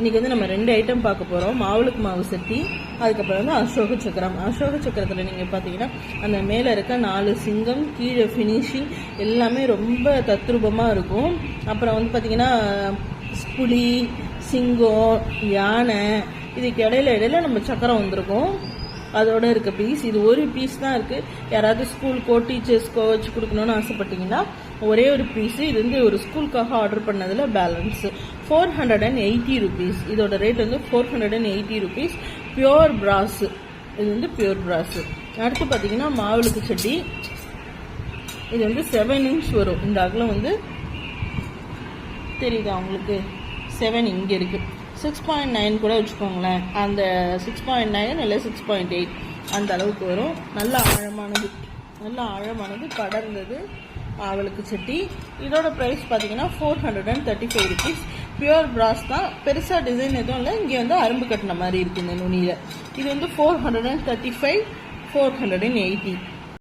இன்றைக்கி வந்து நம்ம 2 ஐட்டம் பார்க்க போகிறோம். மாவுளுக்கு மாவு சட்டி, அதுக்கப்புறம் வந்து அசோக சக்கரம். அசோக சக்கரத்தில் நீங்கள் பார்த்தீங்கன்னா அந்த மேலே இருக்க 4 சிங்கம், கீழே ஃபினிஷிங் எல்லாமே ரொம்ப தத்ரூபமாக இருக்கும். அப்புறம் வந்து பார்த்திங்கன்னா புலி, சிங்கம், யானை, இதுக்கு இடையில நம்ம சக்கரம் வந்திருக்கும். அதோட இருக்க பீஸ் இது ஒரு பீஸ் தான் இருக்குது. யாராவது ஸ்கூலுக்கோ டீச்சர்ஸ்க்கோ வச்சு கொடுக்கணும்னு ஆசைப்பட்டீங்கன்னா ஒரே ஒரு பீஸு. இது வந்து ஒரு ஸ்கூலுக்காக ஆர்டர் பண்ணதில் பேலன்ஸு 480 rupees. இதோட ரேட் வந்து 480 rupees. பியோர் பிராஸு, இது வந்து பியோர் பிராஸு. அடுத்து பார்த்தீங்கன்னா மாவுளுக்கு சட்டி. இது வந்து 7 inch வரும். இந்த அகலம் வந்து தெரியுதா உங்களுக்கு? 7 இங்கே இருக்குது. 6.9 கூட வச்சுக்கோங்களேன். அந்த 6.9 இல்லை 6.8 அந்த அளவுக்கு வரும். நல்ல ஆழமானது படர்ந்தது அவளுக்கு சட்டி. இதோட ப்ரைஸ் பார்த்தீங்கன்னா 435 rupees. பியூர் பிராஸ் தான், பெருசாக டிசைன் எதுவும் இல்லை. இங்கே வந்து அரும்பு கட்டின மாதிரி இருக்குது இந்த நுனியில். இது வந்து 435, 480.